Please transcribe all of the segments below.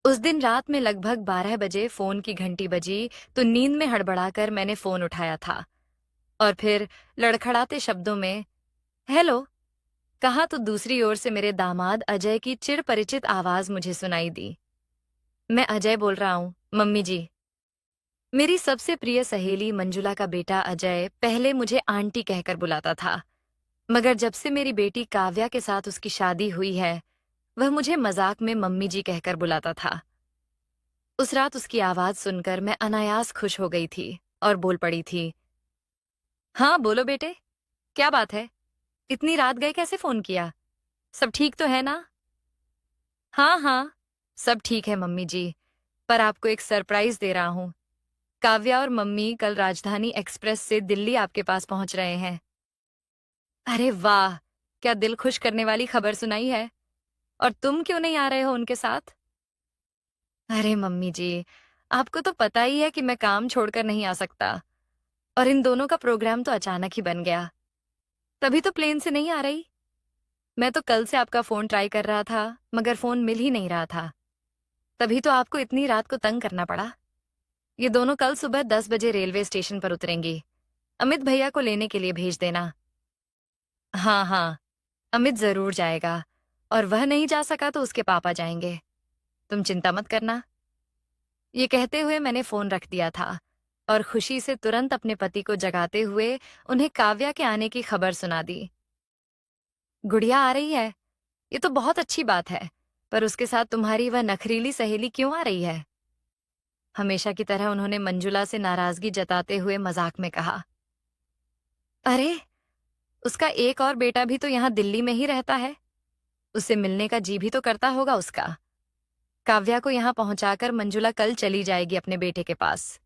उस दिन रात में लगभग 12 बजे फोन की घंटी बजी तो नींद में हड़बड़ाकर मैंने फोन उठाया था और फिर लड़खड़ाते शब्दों में हेलो कहा तो दूसरी ओर से मेरे दामाद अजय की चिरपरिचित आवाज मुझे सुनाई दी। मैं अजय बोल रहा हूँ मम्मी जी। मेरी सबसे प्रिय सहेली मंजुला का बेटा अजय पहले मुझे आंटी कहकर बुलाता था, मगर जब से मेरी बेटी काव्या के साथ उसकी शादी हुई है वह मुझे मजाक में मम्मी जी कहकर बुलाता था। उस रात उसकी आवाज सुनकर मैं अनायास खुश हो गई थी और बोल पड़ी थी, हाँ बोलो बेटे, क्या बात है, इतनी रात गए कैसे फोन किया, सब ठीक तो है ना? हाँ हाँ, सब ठीक है मम्मी जी, पर आपको एक सरप्राइज दे रहा हूँ। काव्या और मम्मी कल राजधानी एक्सप्रेस से दिल्ली आपके पास पहुंच रहे हैं। अरे वाह, क्या दिल खुश करने वाली खबर सुनाई है। और तुम क्यों नहीं आ रहे हो उनके साथ? अरे मम्मी जी, आपको तो पता ही है कि मैं काम छोड़कर नहीं आ सकता, और इन दोनों का प्रोग्राम तो अचानक ही बन गया, तभी तो प्लेन से नहीं आ रही। मैं तो कल से आपका फोन ट्राई कर रहा था मगर फोन मिल ही नहीं रहा था, तभी तो आपको इतनी रात को तंग करना पड़ा। ये दोनों कल सुबह 10 बजे रेलवे स्टेशन पर उतरेंगी। अमित भैया को लेने के लिए भेज देना। हाँ हाँ, अमित जरूर जाएगा, और वह नहीं जा सका तो उसके पापा जाएंगे, तुम चिंता मत करना। ये कहते हुए मैंने फोन रख दिया था और खुशी से तुरंत अपने पति को जगाते हुए उन्हें काव्या के आने की खबर सुना दी। गुड़िया आ रही है, ये तो बहुत अच्छी बात है, पर उसके साथ तुम्हारी वह नखरीली सहेली क्यों आ रही है? हमेशा की तरह उन्होंने मंजुला से नाराजगी जताते हुए मजाक में कहा, अरे उसका एक और बेटा भी तो यहाँ दिल्ली में ही रहता है, उससे मिलने का जी भी तो करता होगा उसका। काव्या को यहाँ पहुंचाकर मंजुला कल चली जाएगी अपने बेटे के पास।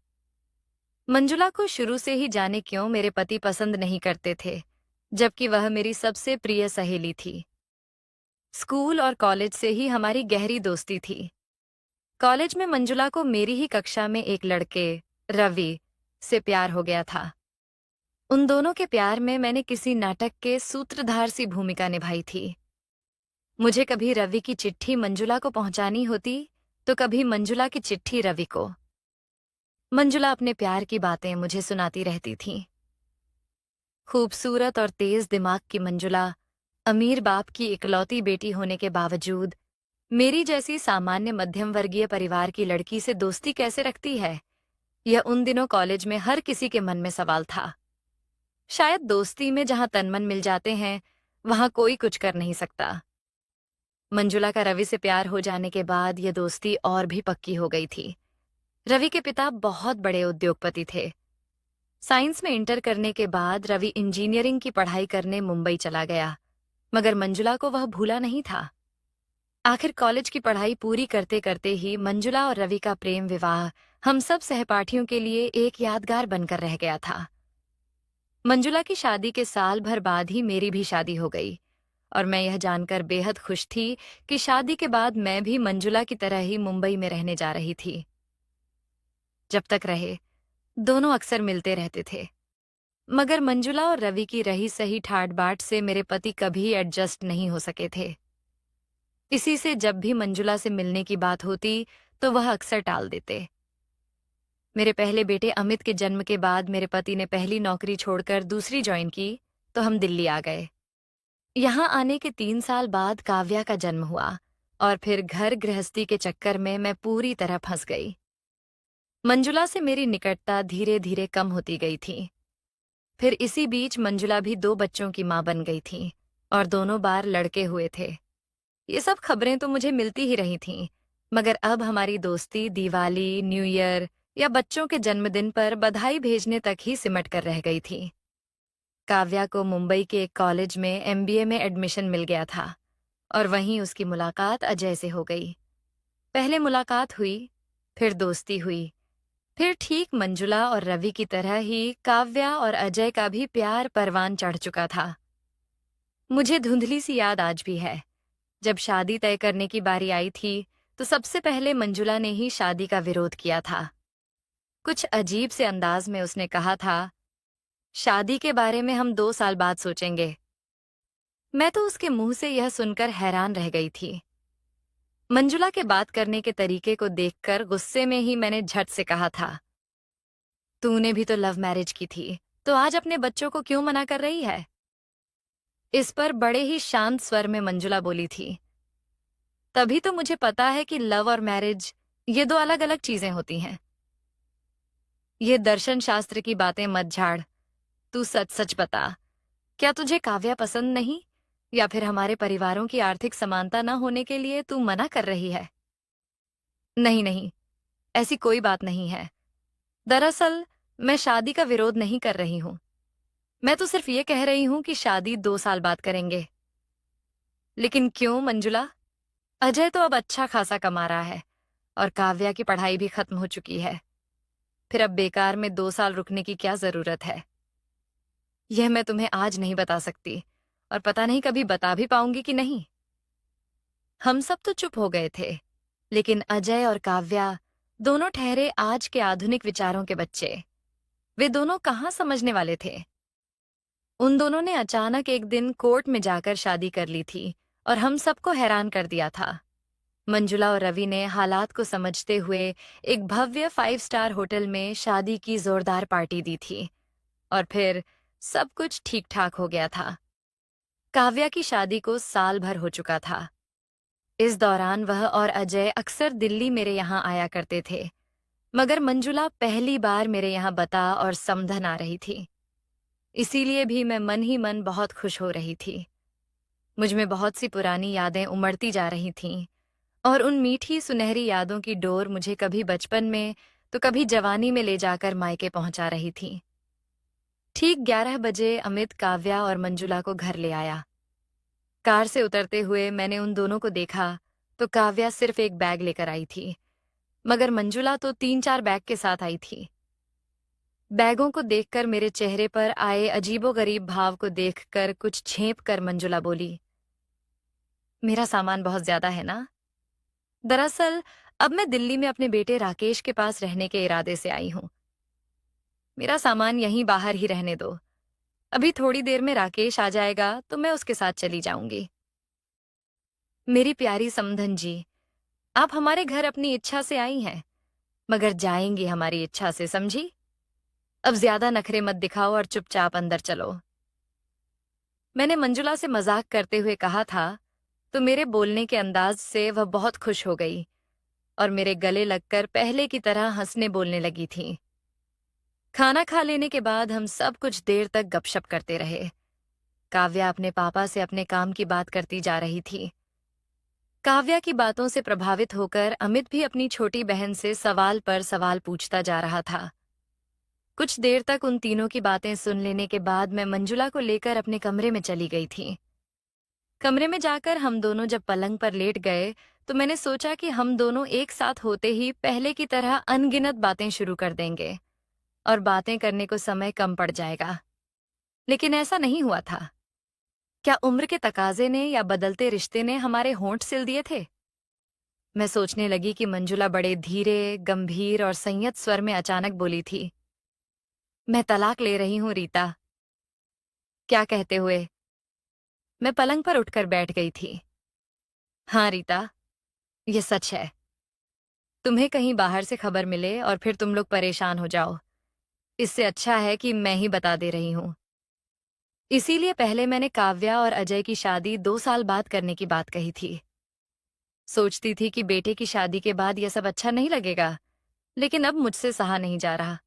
मंजुला को शुरू से ही जाने क्यों मेरे पति पसंद नहीं करते थे, जबकि वह मेरी सबसे प्रिय सहेली थी। स्कूल और कॉलेज से ही हमारी गहरी दोस्ती थी। कॉलेज में मंजुला को मेरी ही कक्षा में एक लड़के, रवि, से प्यार हो गया था। उन दोनों के प्यार में मैंने किसी नाटक के सूत्रधार सी भूमिका निभाई थी। मुझे कभी रवि की चिट्ठी मंजुला को पहुंचानी होती तो कभी मंजुला की चिट्ठी रवि को। मंजुला अपने प्यार की बातें मुझे सुनाती रहती थी। खूबसूरत और तेज दिमाग की मंजुला अमीर बाप की इकलौती बेटी होने के बावजूद मेरी जैसी सामान्य मध्यम वर्गीय परिवार की लड़की से दोस्ती कैसे रखती है, यह उन दिनों कॉलेज में हर किसी के मन में सवाल था। शायद दोस्ती में जहां तनमन मिल जाते हैं वहां कोई कुछ कर नहीं सकता। मंजुला का रवि से प्यार हो जाने के बाद यह दोस्ती और भी पक्की हो गई थी। रवि के पिता बहुत बड़े उद्योगपति थे। साइंस में इंटर करने के बाद रवि इंजीनियरिंग की पढ़ाई करने मुंबई चला गया, मगर मंजुला को वह भूला नहीं था। आखिर कॉलेज की पढ़ाई पूरी करते करते ही मंजुला और रवि का प्रेम विवाह हम सब सहपाठियों के लिए एक यादगार बनकर रह गया था। मंजुला की शादी के साल भर बाद ही मेरी भी शादी हो गई, और मैं यह जानकर बेहद खुश थी कि शादी के बाद मैं भी मंजुला की तरह ही मुंबई में रहने जा रही थी। जब तक रहे, दोनों अक्सर मिलते रहते थे, मगर मंजुला और रवि की रही सही ठाट बाट से मेरे पति कभी एडजस्ट नहीं हो सके थे। इसी से जब भी मंजुला से मिलने की बात होती तो वह अक्सर टाल देते। मेरे पहले बेटे अमित के जन्म के बाद मेरे पति ने पहली नौकरी छोड़कर दूसरी ज्वाइन की तो हम दिल्ली आ गए। यहाँ आने के 3 साल बाद काव्या का जन्म हुआ, और फिर घर गृहस्थी के चक्कर में मैं पूरी तरह फंस गई। मंजुला से मेरी निकटता धीरे धीरे कम होती गई थी। फिर इसी बीच मंजुला भी 2 बच्चों की मां बन गई थी, और दोनों बार लड़के हुए थे। ये सब खबरें तो मुझे मिलती ही रही थीं, मगर अब हमारी दोस्ती दिवाली, न्यू ईयर या बच्चों के जन्मदिन पर बधाई भेजने तक ही सिमट कर रह गई थी। काव्या को मुंबई के एक कॉलेज में एमबीए में एडमिशन मिल गया था, और वहीं उसकी मुलाकात अजय से हो गई। पहले मुलाकात हुई, फिर दोस्ती हुई, फिर ठीक मंजुला और रवि की तरह ही काव्या और अजय का भी प्यार परवान चढ़ चुका था। मुझे धुंधली सी याद आज भी है, जब शादी तय करने की बारी आई थी तो सबसे पहले मंजुला ने ही शादी का विरोध किया था। कुछ अजीब से अंदाज में उसने कहा था, शादी के बारे में हम 2 साल बाद सोचेंगे। मैं तो उसके मुंह से यह सुनकर हैरान रह गई थी। मंजुला के बात करने के तरीके को देखकर गुस्से में ही मैंने झट से कहा था, तूने भी तो लव मैरिज की थी, तो आज अपने बच्चों को क्यों मना कर रही है? इस पर बड़े ही शांत स्वर में मंजुला बोली थी, तभी तो मुझे पता है कि लव और मैरिज ये दो अलग अलग चीजें होती हैं। ये दर्शन शास्त्र की बातें मत झाड़। तू सच सच बता, क्या तुझे काव्या पसंद नहीं, या फिर हमारे परिवारों की आर्थिक समानता न होने के लिए तू मना कर रही है? नहीं नहीं, ऐसी कोई बात नहीं है। दरअसल मैं शादी का विरोध नहीं कर रही हूं। मैं तो सिर्फ ये कह रही हूं कि शादी 2 साल बाद करेंगे। लेकिन क्यों मंजुला? अजय तो अब अच्छा खासा कमा रहा है और काव्या की पढ़ाई भी खत्म हो चुकी है। फिर अब बेकार में 2 साल रुकने की क्या जरूरत है? यह मैं तुम्हें आज नहीं बता सकती, और पता नहीं कभी बता भी पाऊंगी कि नहीं। हम सब तो चुप हो गए थे, लेकिन अजय और काव्या दोनों ठहरे आज के आधुनिक विचारों के बच्चे। वे दोनों कहाँ समझने वाले थे? उन दोनों ने अचानक एक दिन कोर्ट में जाकर शादी कर ली थी और हम सबको हैरान कर दिया था। मंजुला और रवि ने हालात को समझते हुए एक भव्य 5 स्टार होटल में शादी की जोरदार पार्टी दी थी, और फिर सब कुछ ठीक ठाक हो गया था। काव्या की शादी को साल भर हो चुका था। इस दौरान वह और अजय अक्सर दिल्ली मेरे यहाँ आया करते थे, मगर मंजुला पहली बार मेरे यहाँ बता और समधन आ रही थी। इसीलिए भी मैं मन ही मन बहुत खुश हो रही थी। मुझ में बहुत सी पुरानी यादें उमड़ती जा रही थीं, और उन मीठी सुनहरी यादों की डोर मुझे कभी बचपन में तो कभी जवानी में ले जाकर मायके पहुंचा रही थी। ठीक 11 बजे अमित काव्या और मंजुला को घर ले आया। कार से उतरते हुए मैंने उन दोनों को देखा तो काव्या सिर्फ एक बैग लेकर आई थी, मगर मंजुला तो 3-4 बैग के साथ आई थी। बैगों को देखकर मेरे चेहरे पर आए अजीबोगरीब भाव को देखकर कुछ झेंप कर मंजुला बोली, मेरा सामान बहुत ज्यादा है ना? दरअसल अब मैं दिल्ली में अपने बेटे राकेश के पास रहने के इरादे से आई हूं। मेरा सामान यहीं बाहर ही रहने दो। अभी थोड़ी देर में राकेश आ जाएगा तो मैं उसके साथ चली जाऊंगी। मेरी प्यारी समधन जी, आप हमारे घर अपनी इच्छा से आई हैं, मगर जाएंगी हमारी इच्छा से, समझी? अब ज्यादा नखरे मत दिखाओ और चुपचाप अंदर चलो। मैंने मंजुला से मजाक करते हुए कहा था, तो मेरे बोलने के अंदाज से वह बहुत खुश हो गई और मेरे गले लगकर पहले की तरह हंसने बोलने लगी थी। खाना खा लेने के बाद हम सब कुछ देर तक गपशप करते रहे। काव्या अपने पापा से अपने काम की बात करती जा रही थी। काव्या की बातों से प्रभावित होकर अमित भी अपनी छोटी बहन से सवाल पर सवाल पूछता जा रहा था। कुछ देर तक उन तीनों की बातें सुन लेने के बाद मैं मंजुला को लेकर अपने कमरे में चली गई थी। कमरे में जाकर हम दोनों जब पलंग पर लेट गए तो मैंने सोचा कि हम दोनों एक साथ होते ही पहले की तरह अनगिनत बातें शुरू कर देंगे और बातें करने को समय कम पड़ जाएगा। लेकिन ऐसा नहीं हुआ था। क्या उम्र के तकाजे ने या बदलते रिश्ते ने हमारे होंठ सिल दिए थे? मैं सोचने लगी कि मंजुला बड़े धीरे, गंभीर और संयत स्वर में अचानक बोली थी, मैं तलाक ले रही हूं रीता। क्या कहते हुए? मैं पलंग पर उठकर बैठ गई थी। हाँ रीता, ये सच है। तुम्हें कहीं बाहर से खबर मिले और फिर तुम लोग परेशान हो जाओ, इससे अच्छा है कि मैं ही बता दे रही हूं। इसीलिए पहले मैंने काव्या और अजय की शादी 2 साल बाद करने की बात कही थी। सोचती थी कि बेटे की शादी के बाद यह सब अच्छा नहीं लगेगा, लेकिन अब मुझसे सहा नहीं जा रहा।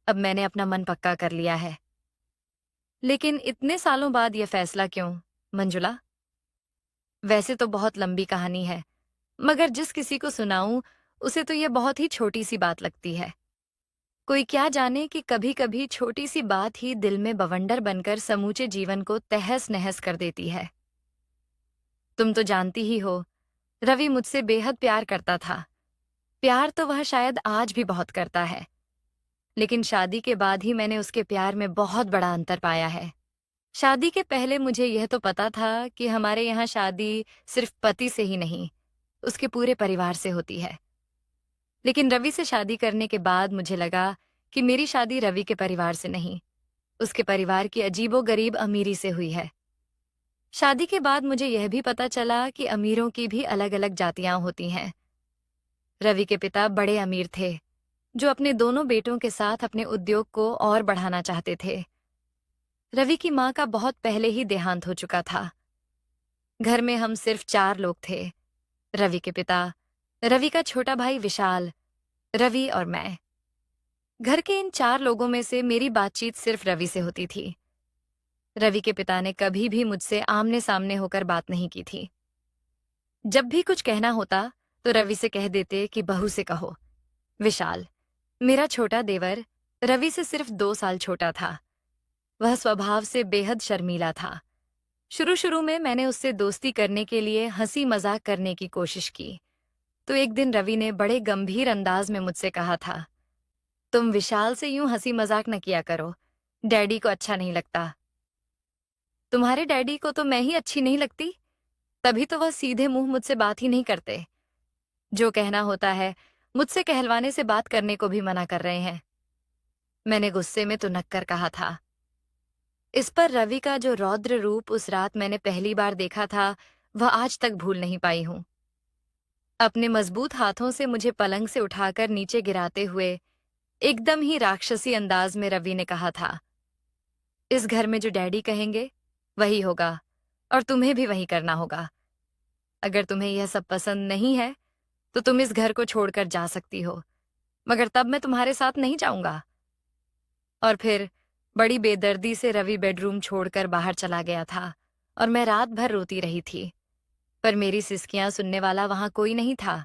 अब मैंने अपना मन पक्का कर लिया है। लेकिन इतने सालों बाद यह फैसला क्यों, मंजुला? वैसे तो बहुत लंबी कहानी है, मगर जिस किसी को सुनाऊं उसे तो यह बहुत ही छोटी सी बात लगती है। कोई क्या जाने कि कभी कभी छोटी सी बात ही दिल में बवंडर बनकर समूचे जीवन को तहस नहस कर देती है। तुम तो जानती ही हो, रवि मुझसे बेहद प्यार करता था। प्यार तो वह शायद आज भी बहुत करता है, लेकिन शादी के बाद ही मैंने उसके प्यार में बहुत बड़ा अंतर पाया है। शादी के पहले मुझे यह तो पता था कि हमारे यहाँ शादी सिर्फ पति से ही नहीं, उसके पूरे परिवार से होती है। लेकिन रवि से शादी करने के बाद मुझे लगा कि मेरी शादी रवि के परिवार से नहीं, उसके परिवार की अजीबोगरीब अमीरी से हुई है। शादी के बाद मुझे यह भी पता चला कि अमीरों की भी अलग अलग जातियां होती हैं। रवि के पिता बड़े अमीर थे, जो अपने दोनों बेटों के साथ अपने उद्योग को और बढ़ाना चाहते थे। रवि की माँ का बहुत पहले ही देहांत हो चुका था। घर में हम सिर्फ 4 लोग थे। रवि के पिता, रवि का छोटा भाई विशाल, रवि और मैं। घर के इन 4 लोगों में से मेरी बातचीत सिर्फ रवि से होती थी। रवि के पिता ने कभी भी मुझसे आमने सामने होकर बात नहीं की थी। जब भी कुछ कहना होता तो रवि से कह देते कि बहू से कहो। विशाल, मेरा छोटा देवर, रवि से सिर्फ 2 साल छोटा था। वह स्वभाव से बेहद शर्मीला था। शुरू शुरू में मैंने उससे दोस्ती करने के लिए हंसी मजाक करने की कोशिश की, तो एक दिन रवि ने बड़े गंभीर अंदाज में मुझसे कहा था, तुम विशाल से यूं हंसी मजाक न किया करो, डैडी को अच्छा नहीं लगता। तुम्हारे डैडी को तो मैं ही अच्छी नहीं लगती, तभी तो वह सीधे मुंह मुझसे बात ही नहीं करते। जो कहना होता है मुझसे कहलवाने से बात करने को भी मना कर रहे हैं। मैंने गुस्से में तुनक कर कहा था। इस पर रवि का जो रौद्र रूप उस रात मैंने पहली बार देखा था, वह आज तक भूल नहीं पाई हूं। अपने मजबूत हाथों से मुझे पलंग से उठाकर नीचे गिराते हुए एकदम ही राक्षसी अंदाज में रवि ने कहा था, इस घर में जो डैडी कहेंगे वही होगा, और तुम्हें भी वही करना होगा। अगर तुम्हें यह सब पसंद नहीं है तो तुम इस घर को छोड़कर जा सकती हो, मगर तब मैं तुम्हारे साथ नहीं जाऊंगा। और फिर बड़ी बेदर्दी से रवि बेडरूम छोड़कर बाहर चला गया था और मैं रात भर रोती रही थी, पर मेरी सिसकियां सुनने वाला वहां कोई नहीं था।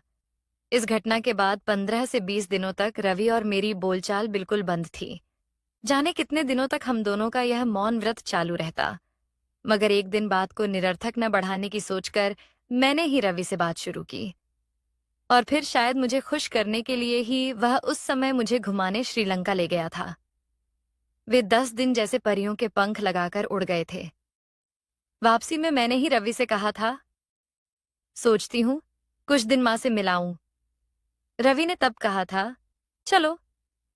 इस घटना के बाद 15 से 20 दिनों तक रवि और मेरी बोलचाल बिल्कुल बंद थी। जाने कितने दिनों तक हम दोनों का यह मौन व्रत चालू रहता, मगर एक दिन बात को निरर्थक न बढ़ाने की सोचकर मैंने ही रवि से बात शुरू की। और फिर शायद मुझे खुश करने के लिए ही वह उस समय मुझे घुमाने श्रीलंका ले गया था। वे 10 दिन जैसे परियों के पंख लगाकर उड़ गए थे। वापसी में मैंने ही रवि से कहा था, सोचती हूं कुछ दिन मां से मिलाऊं। रवि ने तब कहा था, चलो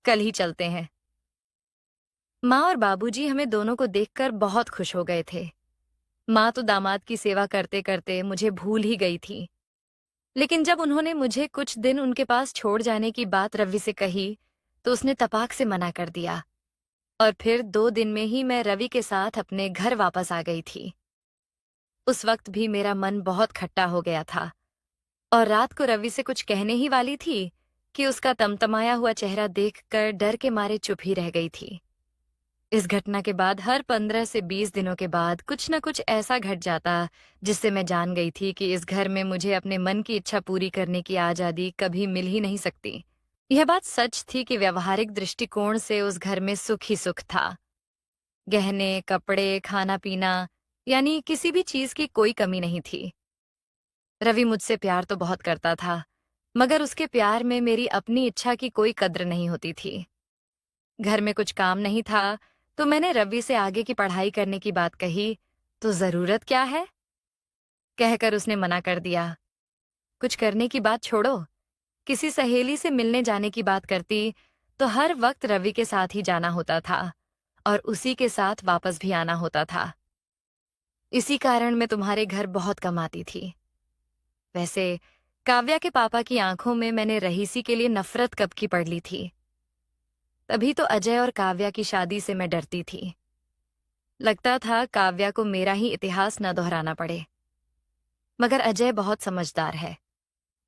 कल ही चलते हैं। माँ और बाबूजी हमें दोनों को देखकर बहुत खुश हो गए थे। माँ तो दामाद की सेवा करते करते मुझे भूल ही गई थी, लेकिन जब उन्होंने मुझे कुछ दिन उनके पास छोड़ जाने की बात रवि से कही तो उसने तपाक से मना कर दिया, और फिर 2 दिन में ही मैं रवि के साथ अपने घर वापस आ गई थी। उस वक्त भी मेरा मन बहुत खट्टा हो गया था, और रात को रवि से कुछ कहने ही वाली थी कि उसका तमतमाया हुआ चेहरा देखकर डर के मारे चुप ही रह गई थी। इस घटना के बाद हर 15 से 20 दिनों के बाद कुछ न कुछ ऐसा घट जाता जिससे मैं जान गई थी कि इस घर में मुझे अपने मन की इच्छा पूरी करने की आजादी कभी मिल ही नहीं सकती। यह बात सच थी कि व्यवहारिक दृष्टिकोण से उस घर में सुख ही सुख था। गहने, कपड़े, खाना पीना, यानी किसी भी चीज की कोई कमी नहीं थी। रवि मुझसे प्यार तो बहुत करता था, मगर उसके प्यार में मेरी अपनी इच्छा की कोई कद्र नहीं होती थी। घर में कुछ काम नहीं था तो मैंने रवि से आगे की पढ़ाई करने की बात कही, तो जरूरत क्या है कहकर उसने मना कर दिया। कुछ करने की बात छोड़ो, किसी सहेली से मिलने जाने की बात करती तो हर वक्त रवि के साथ ही जाना होता था और उसी के साथ वापस भी आना होता था। इसी कारण मैं तुम्हारे घर बहुत कम आती थी। वैसे काव्या के पापा की आंखों में मैंने रहीसी के लिए नफरत कब की पड़ ली थी। तभी तो अजय और काव्या की शादी से मैं डरती थी। लगता था काव्या को मेरा ही इतिहास न दोहराना पड़े। मगर अजय बहुत समझदार है।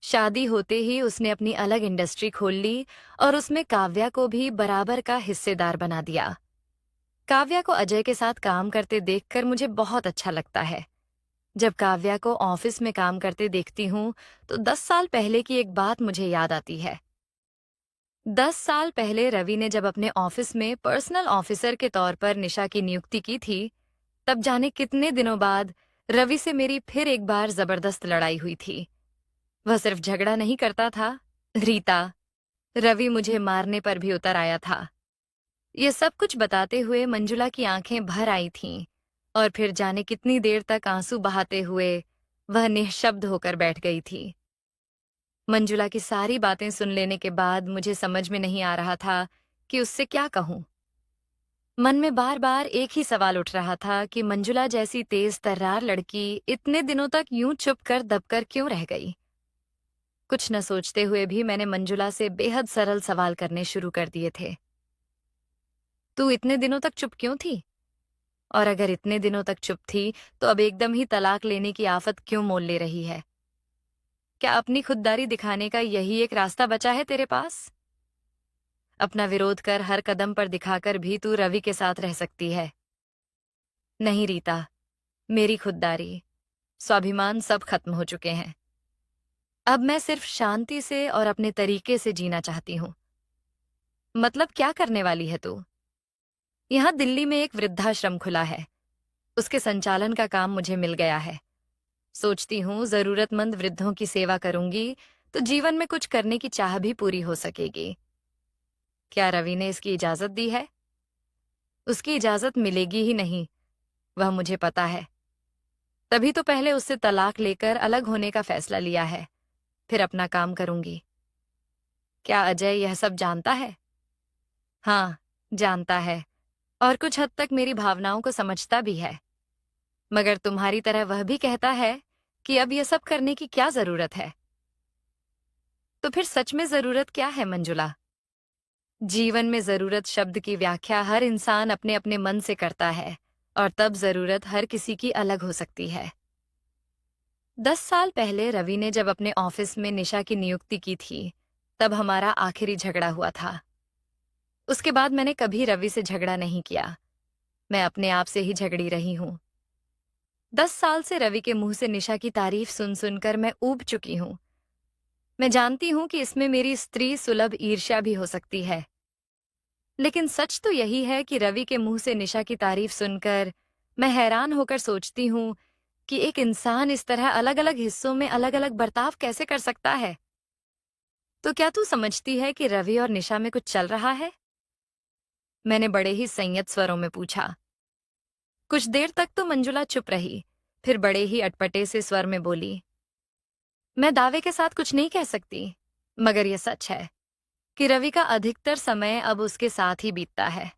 शादी होते ही उसने अपनी अलग इंडस्ट्री खोल ली और उसमें काव्या को भी बराबर का हिस्सेदार बना दिया। काव्या को अजय के साथ काम करते देखकर मुझे बहुत अच्छा लगता है। जब काव्या को ऑफिस में काम करते देखती हूँ तो 10 साल पहले की एक बात मुझे याद आती है। 10 साल पहले रवि ने जब अपने ऑफिस में पर्सनल ऑफिसर के तौर पर निशा की नियुक्ति की थी, तब जाने कितने दिनों बाद रवि से मेरी फिर एक बार जबरदस्त लड़ाई हुई थी। वह सिर्फ झगड़ा नहीं करता था, रीता, रवि मुझे मारने पर भी उतर आया था। ये सब कुछ बताते हुए मंजुला की आंखें भर आई थीं, और फिर जाने कितनी देर तक आंसू बहाते हुए वह निःशब्द होकर बैठ गई थी। मंजुला की सारी बातें सुन लेने के बाद मुझे समझ में नहीं आ रहा था कि उससे क्या कहूं। मन में बार बार एक ही सवाल उठ रहा था कि मंजुला जैसी तेज तर्रार लड़की इतने दिनों तक यूं चुप कर दबकर क्यों रह गई। कुछ न सोचते हुए भी मैंने मंजुला से बेहद सरल सवाल करने शुरू कर दिए थे। तू इतने दिनों तक चुप क्यों थी? और अगर इतने दिनों तक चुप थी, तो अब एकदम ही तलाक लेने की आफत क्यों मोल ले रही है? क्या अपनी खुददारी दिखाने का यही एक रास्ता बचा है तेरे पास? अपना विरोध कर हर कदम पर दिखाकर भी तू रवि के साथ रह सकती है। नहीं रीता, मेरी खुददारी, स्वाभिमान सब खत्म हो चुके हैं। अब मैं सिर्फ शांति से और अपने तरीके से जीना चाहती हूँ। मतलब क्या करने वाली है तू? यहाँ दिल्ली में एक वृद्धाश्रम खुला है। उसके संचालन का काम मुझे मिल गया है। सोचती हूँ जरूरतमंद वृद्धों की सेवा करूंगी तो जीवन में कुछ करने की चाह भी पूरी हो सकेगी। क्या रवि ने इसकी इजाजत दी है? उसकी इजाजत मिलेगी ही नहीं, वह मुझे पता है। तभी तो पहले उससे तलाक लेकर अलग होने का फैसला लिया है, फिर अपना काम करूंगी। क्या अजय यह सब जानता है? हाँ, जानता है, और कुछ हद तक मेरी भावनाओं को समझता भी है। मगर तुम्हारी तरह वह भी कहता है कि अब यह सब करने की क्या जरूरत है। तो फिर सच में जरूरत क्या है मंजुला? जीवन में जरूरत शब्द की व्याख्या हर इंसान अपने अपने मन से करता है, और तब जरूरत हर किसी की अलग हो सकती है। 10 साल पहले रवि ने जब अपने ऑफिस में निशा की नियुक्ति की थी, तब हमारा आखिरी झगड़ा हुआ था। उसके बाद मैंने कभी रवि से झगड़ा नहीं किया। मैं अपने आप से ही झगड़ी रही हूं। 10 साल से रवि के मुंह से निशा की तारीफ सुन सुनकर मैं ऊब चुकी हूं। मैं जानती हूं कि इसमें मेरी स्त्री सुलभ ईर्ष्या भी हो सकती है, लेकिन सच तो यही है कि रवि के मुंह से निशा की तारीफ सुनकर मैं हैरान होकर सोचती हूं कि एक इंसान इस तरह अलग अलग हिस्सों में अलग अलग बर्ताव कैसे कर सकता है। तो क्या तू समझती है कि रवि और निशा में कुछ चल रहा है? मैंने बड़े ही संयत स्वरों में पूछा। कुछ देर तक तो मंजुला चुप रही, फिर बड़े ही अटपटे से स्वर में बोली, मैं दावे के साथ कुछ नहीं कह सकती, मगर यह सच है कि रवि का अधिकतर समय अब उसके साथ ही बीतता है।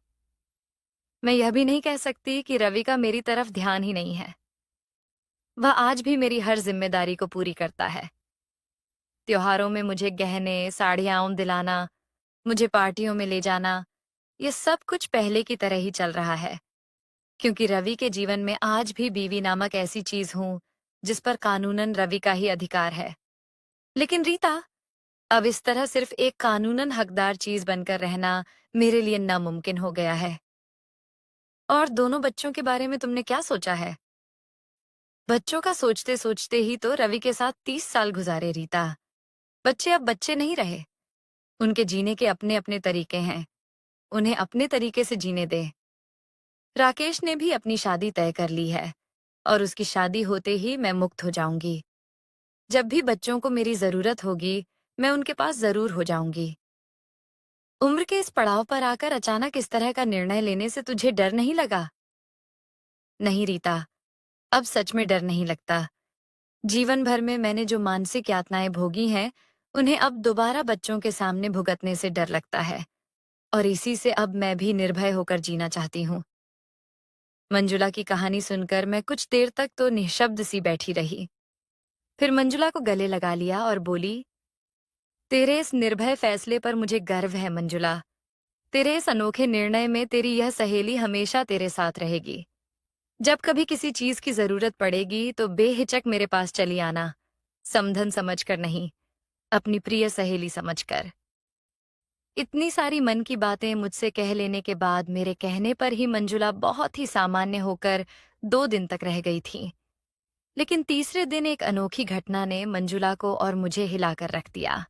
मैं यह भी नहीं कह सकती कि रवि का मेरी तरफ ध्यान ही नहीं है। वह आज भी मेरी हर जिम्मेदारी को पूरी करता है। त्योहारों में मुझे गहने, साड़ियां दिलाना, मुझे पार्टियों में ले जाना, ये सब कुछ पहले की तरह ही चल रहा है, क्योंकि रवि के जीवन में आज भी बीवी नामक ऐसी चीज हूं जिस पर कानूनन रवि का ही अधिकार है। लेकिन रीता, अब इस तरह सिर्फ एक कानूनन हकदार चीज बनकर रहना मेरे लिए नामुमकिन हो गया है। और दोनों बच्चों के बारे में तुमने क्या सोचा है? बच्चों का सोचते सोचते ही तो रवि के साथ 30 साल गुजारे रीता। बच्चे अब बच्चे नहीं रहे। उनके जीने के अपने अपने तरीके हैं। उन्हें अपने तरीके से जीने दे। राकेश ने भी अपनी शादी तय कर ली है, और उसकी शादी होते ही मैं मुक्त हो जाऊंगी। जब भी बच्चों को मेरी जरूरत होगी, मैं उनके पास जरूर हो जाऊंगी। उम्र के इस पड़ाव पर आकर अचानक इस तरह का निर्णय लेने से तुझे डर नहीं लगा? नहीं रीता, अब सच में डर नहीं लगता। जीवन भर में मैंने जो मानसिक यातनाएं भोगी हैं, उन्हें अब दोबारा बच्चों के सामने भुगतने से डर लगता है, और इसी से अब मैं भी निर्भय होकर जीना चाहती हूँ। मंजुला की कहानी सुनकर मैं कुछ देर तक तो निशब्द सी बैठी रही। फिर मंजुला को गले लगा लिया और बोली, तेरे इस निर्भय फैसले पर मुझे गर्व है मंजुला। तेरे इस अनोखे निर्णय में तेरी यह सहेली हमेशा तेरे साथ रहेगी। जब कभी किसी चीज की जरूरत पड़ेगी तो बेहिचक मेरे पास चली आना, समधन समझकर नहीं, अपनी प्रिय सहेली समझकर। इतनी सारी मन की बातें मुझसे कह लेने के बाद मेरे कहने पर ही मंजुला बहुत ही सामान्य होकर 2 दिन तक रह गई थी। लेकिन तीसरे दिन एक अनोखी घटना ने मंजुला को और मुझे हिलाकर रख दिया।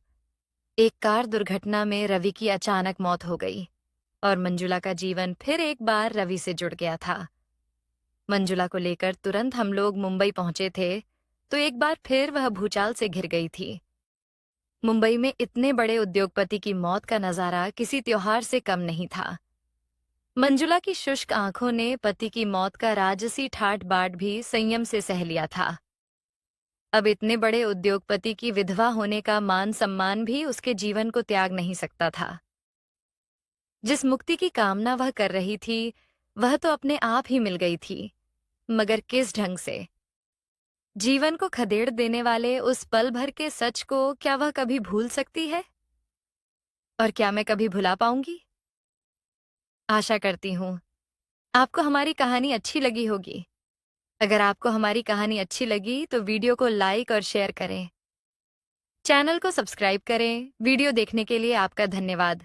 एक कार दुर्घटना में रवि की अचानक मौत हो गई, और मंजुला का जीवन फिर एक बार रवि से जुड़ गया था। मंजुला को लेकर तुरंत हम लोग मुंबई पहुंचे थे, तो एक बार फिर वह भूचाल से घिर गई थी। मुंबई में इतने बड़े उद्योगपति की मौत का नजारा किसी त्योहार से कम नहीं था। मंजुला की शुष्क आंखों ने पति की मौत का राजसी ठाट बाट भी संयम से सह लिया था। अब इतने बड़े उद्योगपति की विधवा होने का मान सम्मान भी उसके जीवन को त्याग नहीं सकता था। जिस मुक्ति की कामना वह कर रही थी, वह तो अपने आप ही मिल गई थी, मगर किस ढंग से? जीवन को खदेड़ देने वाले उस पल भर के सच को क्या वह कभी भूल सकती है? और क्या मैं कभी भुला पाऊंगी? आशा करती हूँ आपको हमारी कहानी अच्छी लगी होगी। अगर आपको हमारी कहानी अच्छी लगी तो वीडियो को लाइक और शेयर करें। चैनल को सब्सक्राइब करें। वीडियो देखने के लिए आपका धन्यवाद।